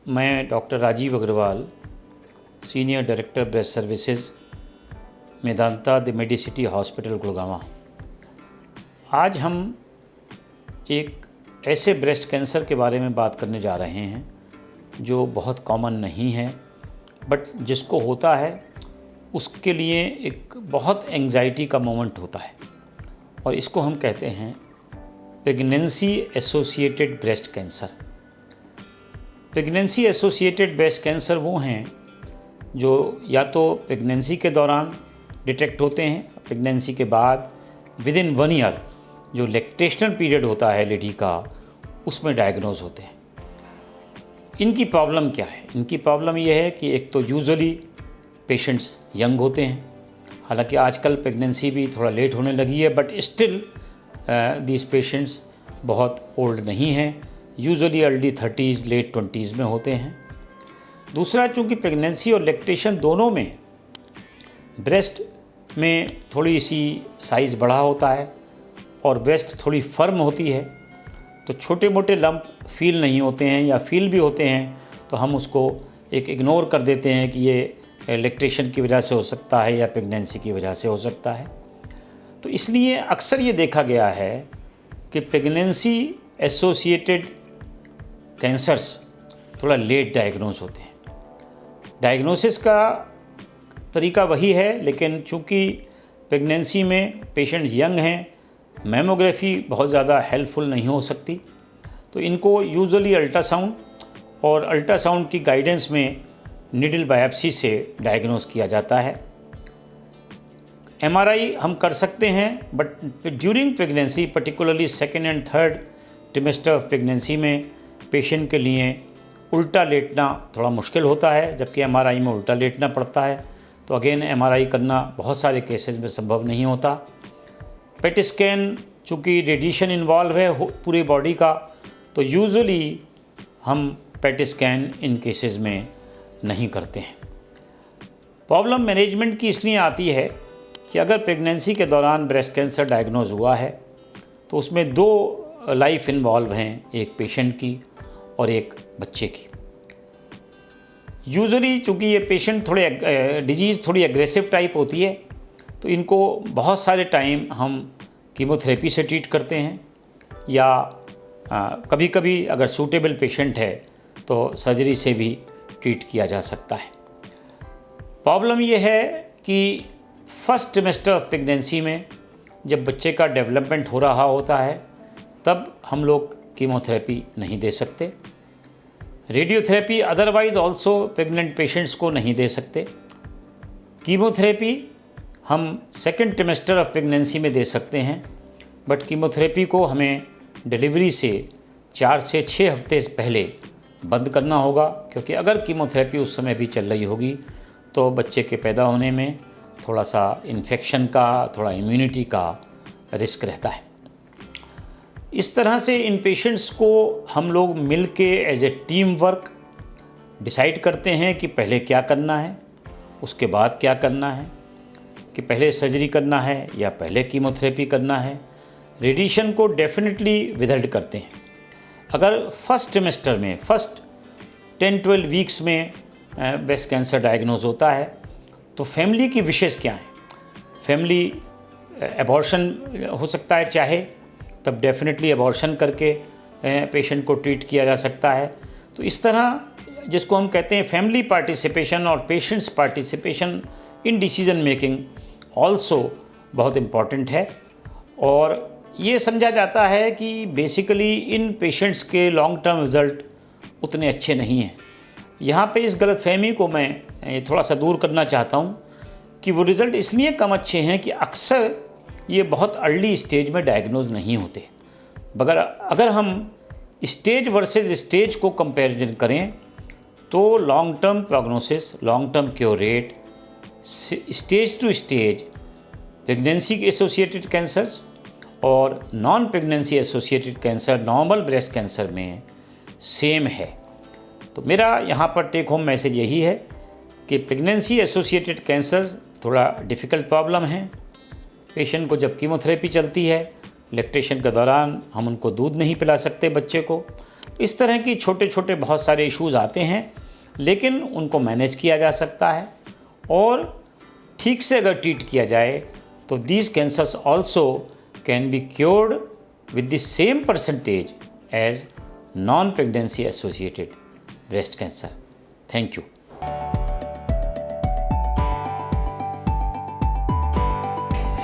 मैं doctor Rajeev Agarwal, senior director breast services, Medanta the medicity hospital Gurgaon. आज हम एक ऐसे ब्रेस्ट कैंसर के बारे में बात करने जा रहे हैं जो बहुत कॉमन नहीं है, बट जिसको होता है उसके लिए एक बहुत एंग्जाइटी का मोमेंट होता है, और इसको हम कहते हैं pregnancy associated breast cancer. Pregnancy associated breast cancer वो हैं जो या तो प्रेगनेंसी के दौरान डिटेक्ट होते हैं, प्रेगनेंसी के बाद विद इन 1 ईयर जो लैक्टेशनल पीरियड होता है लेडी का, उसमें डायग्नोज होते हैं। इनकी प्रॉब्लम क्या है? इनकी प्रॉब्लम यह है कि एक तो यूजुअली पेशेंट्स यंग होते हैं, हालांकि आजकल प्रेगनेंसी भी थोड़ा लेट होने लगी है, बट स्टिल दीज पेशेंट्स बहुत ओल्ड नहीं हैं, usually early 30s late 20s में होते हैं। दूसरा, चूँकि प्रेगनेंसी और लैक्टेशन दोनों में ब्रेस्ट में थोड़ी सी साइज़ बढ़ा होता है और ब्रेस्ट थोड़ी फर्म होती है, तो छोटे मोटे लंप फील नहीं होते हैं, या फील भी होते हैं तो हम उसको एक इग्नोर कर देते हैं कि ये लैक्टेशन की वजह से हो सकता है या प्रेगनेंसी की वजह से हो सकता है। तो इसलिए अक्सर ये देखा गया है कि प्रेगनेंसी एसोसिएटेड कैंसर्स थोड़ा लेट डायग्नोज होते हैं। डायग्नोसिस का तरीका वही है, लेकिन चूँकि प्रेगनेंसी में पेशेंट यंग हैं, मैमोग्राफी बहुत ज़्यादा हेल्पफुल नहीं हो सकती, तो इनको यूजुअली अल्ट्रासाउंड और अल्ट्रासाउंड की गाइडेंस में निडल बायोप्सी से डायग्नोज किया जाता है। एमआरआई हम कर सकते हैं, but during pregnancy, particularly 2nd and 3rd trimester of pregnancy में पेशेंट के लिए उल्टा लेटना थोड़ा मुश्किल होता है, जबकि एमआरआई में उल्टा लेटना पड़ता है, तो अगेन एमआरआई करना बहुत सारे केसेस में संभव नहीं होता। पेट स्कैन, चूँकि रेडिएशन इन्वॉल्व है पूरी बॉडी का, तो यूजुअली हम पेट स्कैन इन केसेस में नहीं करते हैं। प्रॉब्लम मैनेजमेंट की इसलिए आती है कि अगर प्रेगनेंसी के दौरान ब्रेस्ट कैंसर डायग्नोज हुआ है तो उसमें 2 लाइफ इन्वॉल्व हैं, एक पेशेंट की और एक बच्चे की। यूजुअली चूँकि ये पेशेंट थोड़े डिजीज़ थोड़ी एग्रेसिव टाइप होती है, तो इनको बहुत सारे टाइम हम कीमोथेरेपी से ट्रीट करते हैं, या कभी कभी अगर सूटेबल पेशेंट है तो सर्जरी से भी ट्रीट किया जा सकता है। प्रॉब्लम ये है कि फर्स्ट ट्रिमेस्टर ऑफ प्रेगनेंसी में जब बच्चे का डेवलपमेंट हो रहा होता है, तब हम लोग कीमोथेरेपी नहीं दे सकते। Radiotherapy otherwise also pregnant patients को नहीं दे सकते। कीमोथेरेपी हम 2nd ट्रिमेस्टर ऑफ प्रेगनेंसी में दे सकते हैं, बट कीमोथेरेपी को हमें डिलीवरी से 4 से 6 हफ्ते पहले बंद करना होगा, क्योंकि अगर कीमोथेरेपी उस समय भी चल रही होगी तो बच्चे के पैदा होने में थोड़ा सा इन्फेक्शन का, थोड़ा इम्यूनिटी का रिस्क रहता है। इस तरह से इन पेशेंट्स को हम लोग मिल के as a team work decide करते हैं कि पहले क्या करना है, उसके बाद क्या करना है, कि पहले सर्जरी करना है या पहले कीमोथेरेपी करना है। रेडिएशन को डेफिनेटली विदल्ड करते हैं। अगर फर्स्ट ट्रिमेस्टर में, फर्स्ट 10-12 वीक्स में ब्रेस्ट कैंसर डायग्नोज होता है, तो फैमिली की विशेष क्या हैं? फैमिली एबॉर्शन हो सकता है चाहे, तब डेफिनेटली एबॉर्शन करके पेशेंट को ट्रीट किया जा सकता है। तो इस तरह जिसको हम कहते हैं फैमिली पार्टिसिपेशन और patients participation in decision making also बहुत इम्पॉर्टेंट है। और ये समझा जाता है कि बेसिकली इन पेशेंट्स के लॉन्ग टर्म रिज़ल्ट उतने अच्छे नहीं हैं। यहाँ पे इस गलतफहमी को मैं थोड़ा सा दूर करना चाहता हूँ कि वो रिज़ल्ट इसलिए कम अच्छे हैं कि अक्सर ये बहुत अर्ली स्टेज में डायग्नोज नहीं होते। मगर अगर हम स्टेज वर्सेस स्टेज को कंपैरिजन करें तो long term prognosis, long term cure rate, stage to stage pregnancy associated cancers और non pregnancy associated cancer normal breast cancer में सेम है। तो मेरा यहाँ पर टेक होम मैसेज यही है कि प्रेगनेंसी एसोसिएटेड कैंसर्स थोड़ा डिफ़िकल्ट प्रॉब्लम है। पेशेंट को जब कीमोथेरेपी चलती है, लैक्टेशन के दौरान हम उनको दूध नहीं पिला सकते बच्चे को, इस तरह की छोटे छोटे बहुत सारे इश्यूज़ आते हैं, लेकिन उनको मैनेज किया जा सकता है और ठीक से अगर ट्रीट किया जाए तो these cancers also can be cured with the same percentage as non pregnancy associated breast cancer. Thank you.